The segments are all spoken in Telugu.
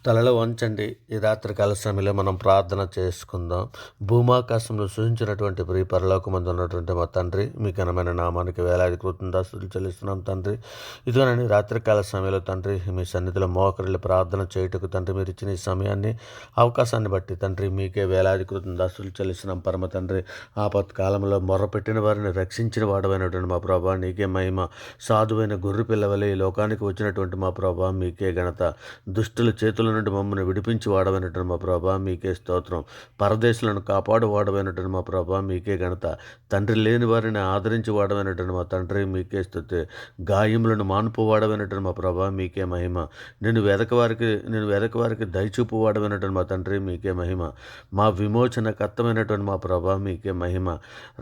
తలలో వంచండి. ఈ రాత్రికాల సమయంలో మనం ప్రార్థన చేసుకుందాం. భూమాకాశంలో సృజించినటువంటి ప్రియ పరలోకమందు ఉన్నటువంటి మా తండ్రి, మీ ఘనమైన నామానికి వేలాది కృతజ్ఞతాస్తుతులు చెల్లిస్తున్నాం తండ్రి. ఇదిగోనండి రాత్రికాల సమయంలో తండ్రి, మీ సన్నిధిలో మోకరిల్లి ప్రార్థన చేయుటకు తండ్రి మీరు ఇచ్చిన ఈ సమయాన్ని, అవకాశాన్ని బట్టి తండ్రి మీకే వేలాది కృతజ్ఞతాస్తుతులు చెల్లిస్తున్నాం పరమ తండ్రి. ఆపత్కాలంలో మొర్రపెట్టిన వారిని రక్షించిన వాడమైనటువంటి మా ప్రభా నీకే మహిమ. సాధువైన గొర్రె పిల్లవలే ఈ లోకానికి వచ్చినటువంటి మా ప్రభా మీకే ఘనత. దుష్టుల చేతుల నుండి మమ్మల్ని విడిపించి వాడమైనటువంటి మా ప్రభా మీకే స్తోత్రం. పరదేశులను కాపాడు వాడమైనటువంటి మా ప్రభా మీకే ఘనత. తండ్రి లేని వారిని ఆదరించి వాడమైనటువంటి మా తండ్రి మీకే స్తుతి. గాయములను మానుపు వాడమైనటువంటి మా ప్రభా మీకే మహిమ. నేను వెదకవారికి దయచూపు వాడమైనటువంటి మా తండ్రి మీకే మహిమ. మా విమోచన కర్తమైనటువంటి మా ప్రభా మీకే మహిమ.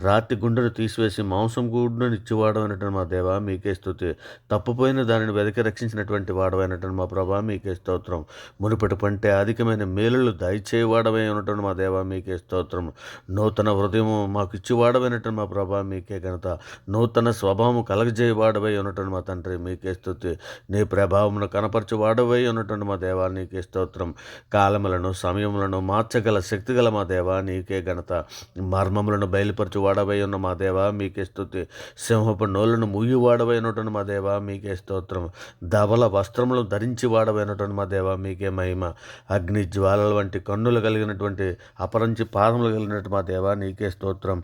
రాతి గుండెను తీసివేసి మాంసం గుండెను ఇచ్చివాడమైనటువంటి మా దేవా మీకే స్తుతి. తప్పుపోయిన దానిని వెదకి రక్షించినటువంటి వాడమైనటువంటి మా ప్రభా మీకే స్తోత్రం. మునుపటి పంటే అధికమైన మేలులు దయచేయవాడవై ఉన్నటువంటి మా దేవా మీకే స్తోత్రం. నూతన హృదయము మాకు ఇచ్చివాడమైనటువంటి మా ప్రభా మీకే ఘనత. నూతన స్వభావము కలగజేయవాడవై ఉన్నటువంటి మా తండ్రి మీకే స్తుతి. నీ ప్రభావమును కనపరచువాడవై ఉన్నటువంటి మా దేవా నీకే స్తోత్రం. కాలములను సమయములను మార్చగల శక్తిగల మా దేవా నీకే ఘనత. మర్మములను బయలుపరచువాడవై ఉన్న మా దేవా మీకే స్తుతి. సింహపు నోళ్లను మూయివాడవై ఉన్నటువంటి మా దేవా మీకే స్తోత్రం. ధవల వస్త్రములు ధరించి వాడవైనటువంటి మా దేవా మీకే మహిమ. అగ్ని జ్వాలల వంటి కన్నులు కలిగినటువంటి అపరంచి పాదములు కలిగినటువంటి మా దేవా నీకే స్తోత్రం.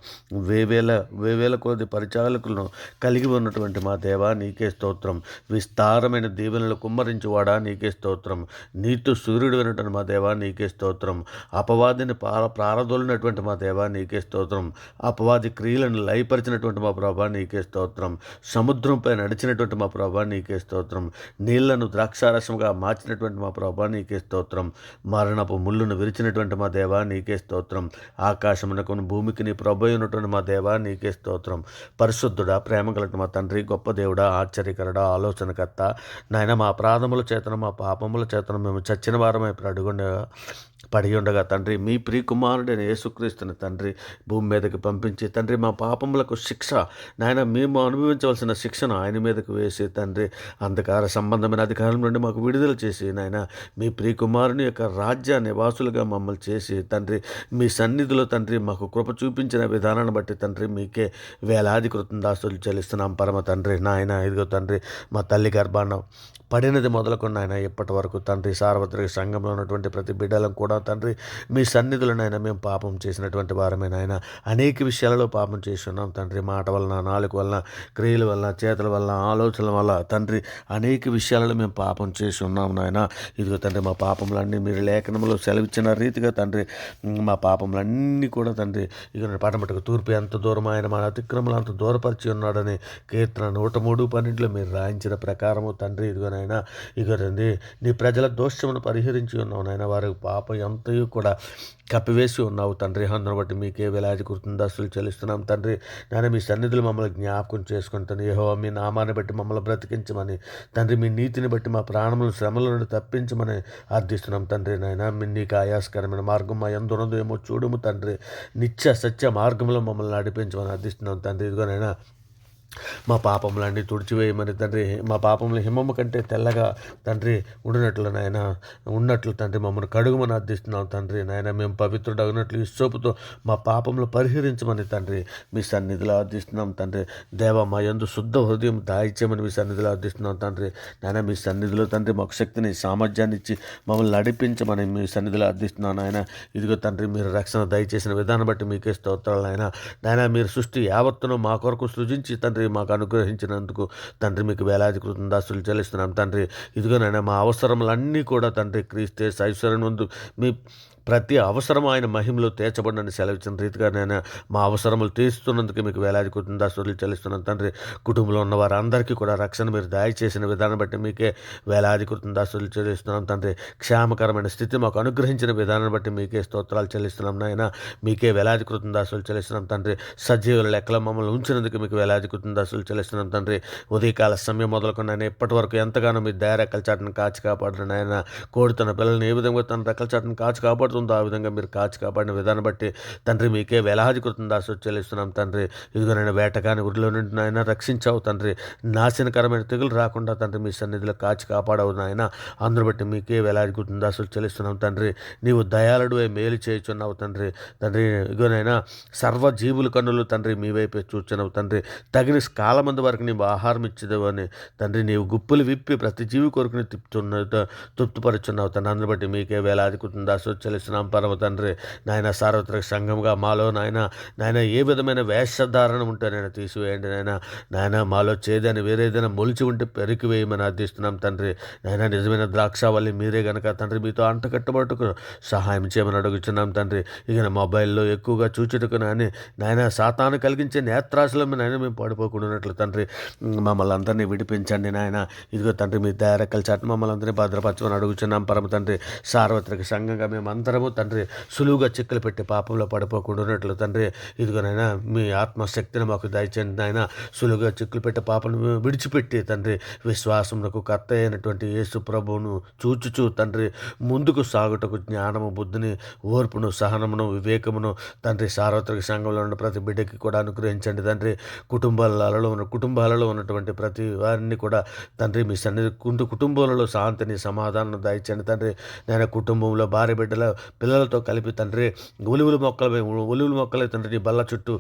వేవేల కొద్ది పరిచాలకులను కలిగి ఉన్నటువంటి మా దేవా నీకే స్తోత్రం. విస్తారమైన దీవెనలు కుమ్మరించువాడా నీకే స్తోత్రం. నీతు సూర్యుడు వినటువంటి మా దేవా నీకే స్తోత్రం. అపవాదిని ప్రారదోలినటువంటి మా దేవా నీకే స్తోత్రం. అపవాది క్రియలను లయపరిచినటువంటి మా ప్రభా నీకే స్తోత్రం. సముద్రంపై నడిచినటువంటి మా ప్రభా నీకే స్తోత్రం. నీళ్లను ద్రాక్షారసంగా మార్చినటువంటి మా ప్రభా నీకే స్తోత్రం. మరణపు ముళ్ళును విరిచినటువంటి మా దేవా నీకే స్తోత్రం. ఆకాశమునకు భూమికి నీ ప్రభు అయినటువంటి మా దేవా నీకే స్తోత్రం. పరిశుద్ధుడా, ప్రేమ కలిగిన మా తండ్రి, గొప్ప దేవుడా, ఆశ్చర్యకరుడా, ఆలోచనకర్త నాయన, మా అపరాధముల చేతను మా పాపముల చేతను మేము చచ్చిన వారమై పడి ఉండగా తండ్రి మీ ప్రియకుమారుడైన యేసుక్రీస్తుని తండ్రి భూమి మీదకి పంపించి తండ్రి మా పాపములకు శిక్ష నాయన మేము అనుభవించవలసిన శిక్షను ఆయన మీదకు వేసి తండ్రి అంధకార సంబంధమైన అధికారం నుండి మాకు విడుదల చేసి నాయన మీ ప్రియకుమారుని యొక్క రాజ్య నివాసులుగా మమ్మల్ని చేసి తండ్రి మీ సన్నిధిలో తండ్రి మాకు కృప చూపించిన విధానాన్ని బట్టి తండ్రి మీకే వేలాది కృతజ్ఞతాస్తుతులు చెల్లిస్తున్నాం పరమ తండ్రి. నాయన ఇదిగో తండ్రి మా తల్లి గర్భాన పడినది మొదలుకొని ఆయన ఇప్పటి వరకు తండ్రి సార్వత్రిక సంఘంలో ఉన్నటువంటి ప్రతి బిడ్డలను కూడా తండ్రి మీ సన్నిధిలో నాయన మేము పాపం చేసినటువంటి వారమే నాయన. అనేక విషయాలలో పాపం చేసి ఉన్నాం తండ్రి. మాట వలన, నాలుక వలన, క్రియల వలన, చేతుల వలన, ఆలోచనల వల్ల తండ్రి అనేక విషయాలలో మేము పాపం చేసి ఉన్నాం నాయన. ఇదిగో తండ్రి మా పాపములన్నీ మీరు లేఖనంలో సెలవిచ్చిన రీతిగా తండ్రి మా పాపములన్నీ కూడా తండ్రి ఇక పడమటకు తూర్పు ఎంత దూరం ఆయన మన అతిక్రమలు అంత దూరపరిచి ఉన్నాడని కీర్తన 103:12 మీరు రాయించిన ప్రకారము తండ్రి ఇదిగో నాయన ఇక రండి నీ ప్రజల దోషమును పరిహరించి ఉన్నావు నాయన. వారి పాపం ఎంతయో కూడా కప్పివేసి ఉన్నావు తండ్రి. అందును బట్టి మీకే వేలాది కృతజ్ఞతాస్తుతులు చెల్లిస్తున్నాం తండ్రి. నాయన మీ సన్నిధులు మమ్మల్ని జ్ఞాపకం చేసుకుని తండ్రి యెహోవా మీ నామాన్ని బట్టి మమ్మల్ని బ్రతికించమని తండ్రి మీ నీతిని బట్టి మా ప్రాణములను శ్రమల నుండి తప్పించమని అర్థిస్తున్నాం తండ్రి. నాయన నీకు ఆయాస్కరమైన మార్గం మా ఎందున్నదో ఏమో చూడము తండ్రి. నిత్య సత్య మార్గంలో మమ్మల్ని నడిపించమని అర్థిస్తున్నాం తండ్రి. ఇదిగోనైనా మా పాపములన్నీ తుడిచివేయమని తండ్రి, మా పాపములు హిమము కంటే తెల్లగా తండ్రి ఉన్నట్లు తండ్రి మమ్మల్ని కడుగుమని అర్థిస్తున్నాం తండ్రి. నాయన మేము పవిత్రుడగినట్లు ఇస్సోపుతో మా పాపములు పరిహరించమని తండ్రి మీ సన్నిధిలో అర్థిస్తున్నాం తండ్రి. దేవ మా యందు శుద్ధ హృదయం దాయిచ్యమని మీ సన్నిధిలో అర్థిస్తున్నాం తండ్రి. నాయన మీ సన్నిధిలో తండ్రి మాకు శక్తిని, సామర్థ్యాన్ని ఇచ్చి మమ్మల్ని నడిపించమని మీ సన్నిధిలో అర్థిస్తున్నాను నాయన. ఇదిగో తండ్రి మీరు రక్షణ దయచేసిన విధానం బట్టి మీకే స్తోత్రాలు నాయన. నాయన మీరు సృష్టి యావత్తును మా కొరకు సృజించి తండ్రి మాకు అనుగ్రహించినందుకు తండ్రి మీకు వేలాది కృతజ్ఞతాస్తుతులు చెల్లిస్తున్నాం తండ్రి. ఇదిగోనైనా మా అవసరములన్నీ కూడా తండ్రి క్రీస్తే ఐశ్వర్యం ముందు మీ ప్రతి అవసరం ఆయన మహిమలో తీర్చబడినని సెలవిచ్చిన రీతిగా నేను మా అవసరములు తీరుస్తున్నందుకు మీకు వేలాది కృతజ్ఞతాస్తుతులు చెల్లిస్తున్నాను తండ్రి. కుటుంబంలో ఉన్న వారందరికీ కూడా రక్షణ మీరు దయచేసిన విధానం బట్టి మీకే వేలాది కృతజ్ఞతాస్తుతులు చెల్లిస్తున్నాం తండ్రి. క్షేమకరమైన స్థితి మాకు అనుగ్రహించిన విధానం బట్టి మీకే స్తోత్రాలు చెల్లిస్తున్నాం నాయన. మీకే వేలాది కృతజ్ఞతాస్తుతులు చెల్లిస్తున్నాం తండ్రి. సజీవుల లెక్కలో మమ్మల్ని ఉంచినందుకు మీకు వేలాది కృతజ్ఞతాస్తుతులు చెల్లిస్తున్నాం తండ్రి. ఉదయకాల సమయం మొదలుకొని నేను ఇప్పటి వరకు ఎంతగానో మీ దయ రెక్కల చాటును కాచి కాపాడుతున్నాను నాయన. కోడి తన పిల్లల్ని ఏ విధంగా తన రెక్కల చాటును కాచి కాపాడు కాపాడుతుందో ఆ విధంగా మీరు కాచి కాపాడిన విధానం బట్టి తండ్రి మీకే వేలాది కృతజ్ఞతాస్తుతులు చెల్లిస్తున్నాం తండ్రి. ఇదిగో నాయన వేటగాని ఊరిలో నుండి నాయన రక్షించావు తండ్రి. నాశనకరమైన తెగులు రాకుండా తండ్రి మీ సన్నిధిలో కాచి కాపాడవు నాయన. అందును బట్టి మీకే వేలాది కృతజ్ఞతాస్తుతులు చెల్లిస్తున్నాం తండ్రి. నీవు దయాళుడివై మేలు చేయుచున్నావు తండ్రి. తండ్రి ఇగోనైనా సర్వజీవుల కన్నులు తండ్రి మీ వైపే చూచున్నావు తండ్రి. తగిన కాలమందు వరకు నీవు ఆహారం ఇచ్చేదేవు అని తండ్రి నీవు గుప్పులు విప్పి ప్రతి జీవి కొరకుని తృప్తిపరుచున్నావు తండ్రి. అందును బట్టి మీకే వేలాది కృతజ్ఞతాస్తుతులు చెల్లిస్తున్నాం పరమ తండ్రి. నాయన సార్వత్రిక సంఘంగా మాలో నాయన ఏ విధమైన వేషధారణ ఉంటే నేను తీసివేయండి నాయన మాలో చేదని వేరేదైనా మొలిచి ఉంటే పెరికి వేయమని అర్థిస్తున్నాం తండ్రి. నాయన నిజమైన ద్రాక్షావల్లి మీరే గనక తండ్రి మీతో అంటకట్టుబట్టుకు సహాయం చేయమని అడుగుతున్నాం తండ్రి. ఇక మొబైల్లో ఎక్కువగా చూచుటకు నాయన సాతాను కలిగించే నేత్రాశలో నాయన మేము పడిపోకుండా తండ్రి మమ్మల్ని అందరినీ విడిపించండి నాయన. ఇదిగో తండ్రి మీ దయారెక్కల చాటు మమ్మల్ని అందరినీ భద్రపరచమని అడుగుతున్నాం పరమ తండ్రి. సార్వత్రిక సంఘంగా మేమందరము తండ్రి సులువుగా చిక్కులు పెట్టి పాపంలో పడిపోకుండా తండ్రి. ఇదిగోనైనా మీ ఆత్మశక్తిని మాకు దయచేయండి నాయన. సులువుగా చిక్కులు పెట్టి పాపను విడిచిపెట్టి తండ్రి విశ్వాసమునకు కర్త అయినటువంటి యేసు ప్రభువును చూచుచూ తండ్రి ముందుకు సాగుటకు జ్ఞానము బుద్ధిని ఓర్పును సహనమును వివేకమును తండ్రి సార్వత్రిక సంఘంలో ఉన్న ప్రతి బిడ్డకి కూడా అనుగ్రహించండి తండ్రి. కుటుంబాలలో ఉన్నటువంటి ప్రతి వారిని కూడా తండ్రి మీ సన్నిధి కుటుంబాలలో శాంతిని సమాధానం దయచండి తండ్రి. నేను కుటుంబంలో భార్య బిడ్డల పిల్లలతో కలిపి తండ్రి ఒలువుల మొక్కలే తండ్రి నీ బల్ల చుట్టూ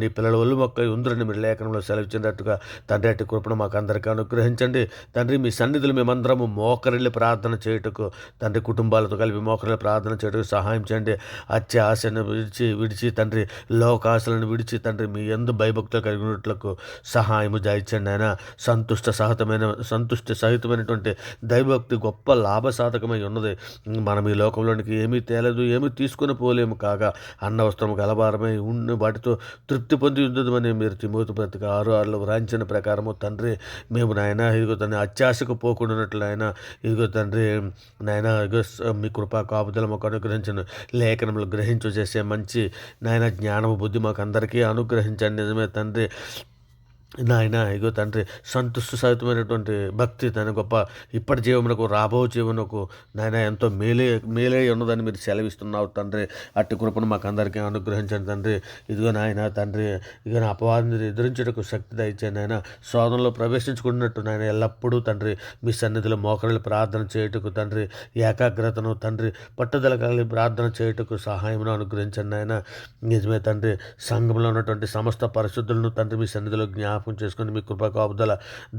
నీ పిల్లల ఒళ్ళు మొక్కలు ఉందరని మీరు లేఖనంలో సెలవిచ్చినట్టుగా తండ్రి అట్టి కృపను మాకు అందరికీ అనుగ్రహించండి తండ్రి. మీ సన్నిధులు మేమందరము మోకరిల్లి ప్రార్థన చేయుటకు తండ్రి కుటుంబాలతో కలిపి మోకరిల్లి ప్రార్థన చేయుటకు సహాయం చేయండి. అత్య ఆశను విడిచి తండ్రి లోకాశలను విడిచి తండ్రి మీ యందు భయభక్తులు కలిగినట్లకు సహాయము దయచండి ఆయన. సంతుష్టి సహితమైనటువంటి దైవభక్తి గొప్ప లాభసాధకమై ఉన్నది. మనం ఈ లోకంలోనికి ఏమీ తేలేదు, ఏమీ తీసుకుని పోలేము కాగా అన్న వస్త్రం గలభారమై ఉండి వాటితో తృప్తి పొంది ఉందని మీరు తిమోతి పత్రిక 6:6 వ్రాయించిన ప్రకారము తండ్రి మేము నాయన ఇదిగో తండ్రి అత్యాశకు పోకుండానట్లు నాయన ఇదిగో తండ్రి నాయన ఇగో మీ కృపా కాపుదల మాకు అనుగ్రహించిన లేఖనములు గ్రహించు చేసే మంచి నాయన జ్ఞానము బుద్ధి మాకు అందరికీ అనుగ్రహించండి. నిజమే తండ్రి నాయన ఇగో తండ్రి సంతుష్టి సహితమైనటువంటి భక్తి తన గొప్ప ఇప్పటి జీవమునకు రాబో జీవనకు నాయన ఎంతో మేలే ఉన్నదని మీరు సెలవిస్తున్నావు తండ్రి. అట్టి కృపను మాకు అందరికీ అనుగ్రహించండి తండ్రి. ఇదిగో నాయన తండ్రి ఇక అపవాదిని ఎదురించడానికి శక్తి దయచేయండి నాయన. శోధనలో ప్రవేశించుకున్నట్టు నాయన ఎల్లప్పుడూ తండ్రి మీ సన్నిధిలో మోకరిల్లి ప్రార్థన చేయుటకు తండ్రి ఏకాగ్రతను తండ్రి పట్టుదల కలిగి ప్రార్థన చేయుటకు సహాయమును అనుగ్రహించండి నాయన. నిజమే తండ్రి సంఘంలో ఉన్నటువంటి సమస్త పరిశుద్ధులను తండ్రి మీ సన్నిధిలో జ్ఞాపకం చేసుకుని మీ కృపా కాపుదల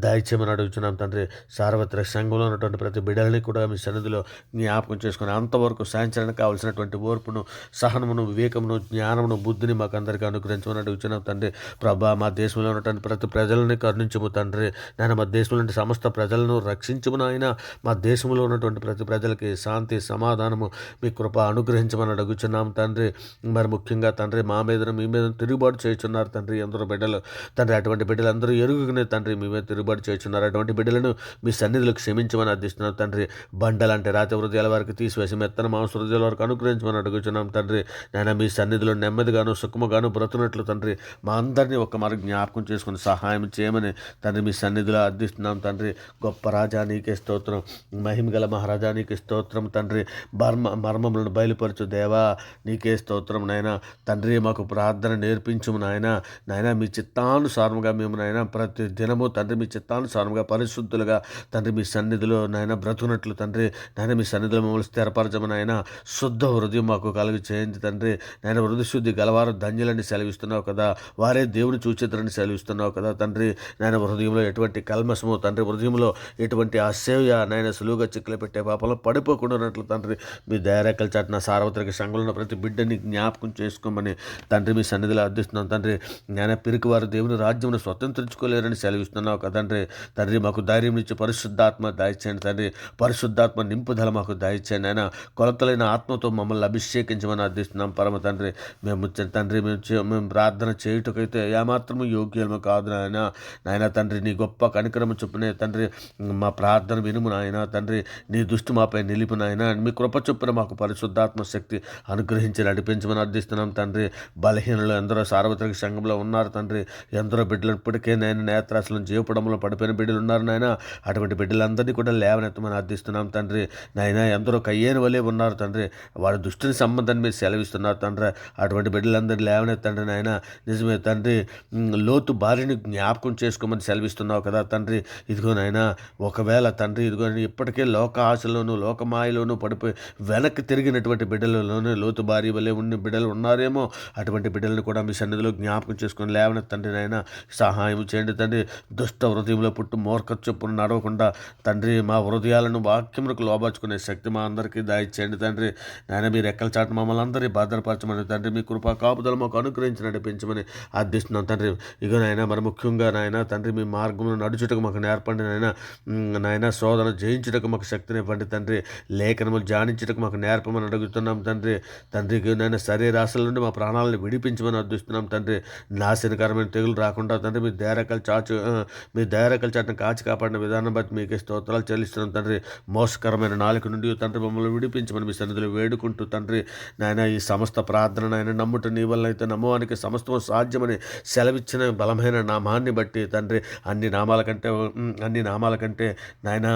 దయచేయమని అడుగుతున్నాం తండ్రి. సార్వత్రిక సంఘంలో ఉన్నటువంటి ప్రతి బిడ్డలని కూడా మీ సన్నిధిలో జ్ఞాపకం చేసుకుని అంతవరకు సాయంత్రానికి కావాల్సినటువంటి ఓర్పును సహనమును వివేకమును జ్ఞానమును బుద్ధిని మాకు అందరికీ అనుగ్రహించమని అడుగుతున్నాం తండ్రి. ప్రభా మా దేశంలో ఉన్నటువంటి ప్రతి ప్రజలని కరుణించము తండ్రి. నేను మా దేశంలో నుండి సమస్త ప్రజలను రక్షించము నాయన. మా దేశంలో ఉన్నటువంటి ప్రతి ప్రజలకి శాంతి సమాధానము మీ కృప అనుగ్రహించమని అడుగుతున్నాం తండ్రి. మరి ముఖ్యంగా తండ్రి మా మీద మీ మీద తిరుగుబాటు చేస్తున్నారు తండ్రి ఎందరో బిడ్డలు తండ్రి. అటువంటి బిడ్డలందరూ ఎరుగుకునే తండ్రి మీ మీద తిరుగుబాటు చేస్తున్నారు. అటువంటి బిడ్డలను మీ సన్నిధిలో క్షమించమని అర్థిస్తున్నాం తండ్రి. బండలంటే రాతి హృదయాల వరకు తీసివేసి మెత్తన మాంస హృదయాల వరకు అనుగ్రహించమని అడుగుతున్నాం తండ్రి. నేను మీ సన్నిధిలో నెమ్మదిగాను సుఖముగాను బ్రతునట్లు తండ్రి మా అందరినీ ఒక్క మరి జ్ఞాపకం చేసుకుని సహాయం చేయమని తండ్రి మీ సన్నిధిలో అర్థిస్తున్నాం తండ్రి. గొప్ప రాజా నీకే స్తోత్రం, మహిమగల మహారాజా నీకే స్తోత్రం తండ్రి. మర్మములను బయలుపరచు దేవా నీకే స్తోత్రం నాయన. తండ్రి మాకు ప్రార్థన నేర్పించుము నాయన. మీ చిత్తానుసారముగా మేము నాయన ప్రతి దినము తండ్రి మీ చిత్తానుసారముగా పరిశుద్ధులుగా తండ్రి మీ సన్నిధిలో నాయన బ్రతుకున్నట్లు తండ్రి మీ సన్నిధిలో మమ్మల్ని స్థిరపరచము నాయన. శుద్ధ హృదయం మాకు కలిగి చేయండి తండ్రి. హృదయ శుద్ధి గలవారు ధన్యులని సెలవిస్తున్నావు కదా, వారే దేవుని చూచిద్దరని సెలవిస్తున్నావు కదా తండ్రి. హృదయంలో ఎటువంటి కల్మసము తండ్రి, హృదయంలో ఎటువంటి అసేవ్య సులువుగా చిక్కులు పెట్టే పాపంలో పడిపోకుండా ఉన్నట్లు తండ్రి మీ దయారేఖల చాటున సార్వత్రిక సంఘంలో ప్రతి బిడ్డని జ్ఞాపకం చేసుకోమని తండ్రి మీ సన్నిధిలో అర్థిస్తున్నాం తండ్రి. పిరికి వారు దేవుని రాజ్యమును స్వతంత్రించుకోలేరని సెలవిస్తున్నావు కదండ్రి. తండ్రి మాకు ధైర్యం ఇచ్చి పరిశుద్ధాత్మ దయచేయండి తండ్రి. పరిశుద్ధాత్మ నింపుదల మాకు దయచేయండి ఆయన. కొలతలైన ఆత్మతో మమ్మల్ని అభిషేకించమని అర్థిస్తున్నాం పరమ తండ్రి. మేము ప్రార్థన చేయుటకైతే ఏమాత్రము యోగ్యము కాదు నాయన తండ్రి. నీ గొప్ప కనికరము చొప్పునే తండ్రి మా ప్రార్థన వినుము నాయన తండ్రి. నీ దృష్టి మాపై నిలిపు నాయన. మీ కృప చొప్పున మాకు పరిశుద్ధాత్మ శక్తి అనుగ్రహించి నడిపించమని అర్థిస్తున్నాం తండ్రి. బలహీనలు ఎందరో సార్వత్రిక సంఘంలో ఉన్నారు తండ్రి. ఎందరో బిడ్డలను ఇప్పటికే నేను నేత్రాశలను జీవపడంలో పడిపోయిన బిడ్డలు ఉన్నారు నాయన. అటువంటి బిడ్డలందరినీ కూడా లేవనెత్తమని అర్థిస్తున్నాం తండ్రి. నాయన ఎందరో కయ్యేని వలె ఉన్నారు తండ్రి. వారి దుష్టుని సంబంధాన్ని మీరు సెలవిస్తున్నారు తండ్రి. అటువంటి బిడ్డలందరినీ లేవనెత్తండి నాయన. నిజమే తండ్రి, లోతు భార్యని జ్ఞాపకం చేసుకోమని సెలవిస్తున్నావు కదా తండ్రి. ఇదిగో నాయన, ఒకవేళ తండ్రి ఇదిగో ఇప్పటికే లోక ఆశలోను లోకమాయలోను పడిపోయి వెనక్కి తిరిగినటువంటి బిడ్డలలోనే లోతు భార్య వలె ఉన్న బిడ్డలు ఉన్నారేమో. అటువంటి బిడ్డలను కూడా మీ సన్నిధిలో జ్ఞాపకం చేసుకొని లేవనెత్తండి నాయన. సహాయం చేయండి తండ్రి. దుష్ట హృదయంలో పుట్టు మూర్ఖ చొప్పున నడవకుండా తండ్రి మా హృదయాలను వాక్యములకు లోబర్చుకునే శక్తి మా అందరికీ దయచేయండి తండ్రి. నాయన మీరు ఎక్కల చాటు మమ్మల్ని అందరినీ భద్రపరచమని తండ్రి, మీ కృపా కాపుదలు మాకు అనుగ్రహించి నడిపించమని అర్థిస్తున్నాం తండ్రి. ఇగో నాయన, మరి ముఖ్యంగా నాయన తండ్రి మీ మార్గంలో నడుచుటకు మాకు నేర్పండి నాయన. నాయన శోధన జయించుటకు మాకు శక్తిని ఇవ్వండి తండ్రి. లేఖనములు ధ్యానించుటకు మాకు నేర్పమని అడుగుతున్నాం తండ్రి. తండ్రికి నాయన శరీరాశల నుండి మా ప్రాణాలను విడిపించమని అర్థిస్తున్నాం తండ్రి. నాశనకరమైన తెగులు రాకుండా తండ్రి మీ దయారకల చాటును కాచి కాపాడిన విధానం బట్టి మీకే స్తోత్రాలు చెల్లిస్తున్నాం తండ్రి. మోసకరమైన నాలుక నుండి తండ్రి మమ్మల్ని విడిపించమని మీ సన్నిధిలో వేడుకుంటూ తండ్రి నాయన ఈ సమస్త ప్రార్థన నాయన నమ్ముట నీ వల్ల అయితే నమ్మవానికి సమస్తము సాధ్యమని సెలవిచ్చిన బలమైన నామాన్ని బట్టి తండ్రి, అన్ని నామాల కంటే నాయన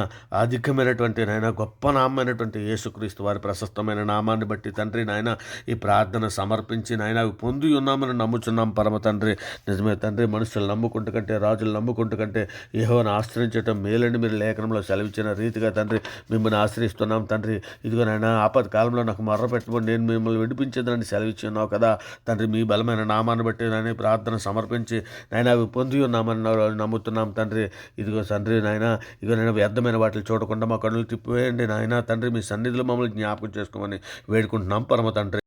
అధికమైనటువంటి నాయన గొప్ప నామైనటువంటి యేసుక్రీస్తు వారి ప్రశస్తమైన నామాన్ని బట్టి తండ్రి నాయన ఈ ప్రార్థన సమర్పించి నాయన అవి పొంది ఉన్నామని నమ్ముచున్నాం పరమ తండ్రి. నిజమే తండ్రి, మనుషులు నమ్ముకుంటు కంటే రాజులు నమ్ముకుంటు కంటే యెహోవాను ఆశ్రయించడం మేలని మీరు లేఖనంలో సెలవిచ్చిన రీతిగా తండ్రి మిమ్మల్ని ఆశ్రయిస్తున్నాం తండ్రి. ఇదిగో నాయన ఆపద కాలంలో నాకు మర్ర పెట్టబడి నేను మిమ్మల్ని విడిపించేదని సెలవిచ్చి ఉన్నావు కదా తండ్రి. మీ బలమైన నామాన్ని బట్టి నాయన ప్రార్థన సమర్పించి నాయన అవి పొంది ఉన్నామని నమ్ముతున్నాం తండ్రి. ఇదిగో తండ్రి నాయన, ఇదిగో నేను వ్యర్థమైన వాటిని చూడకుండా మా కన్నులు తిప్పివేయండి నాయన తండ్రి. మీ సన్నిధిలో మమ్మల్ని జ్ఞాపకం చేసుకోమని వేడుకుంటున్నాం పరమ తండ్రి.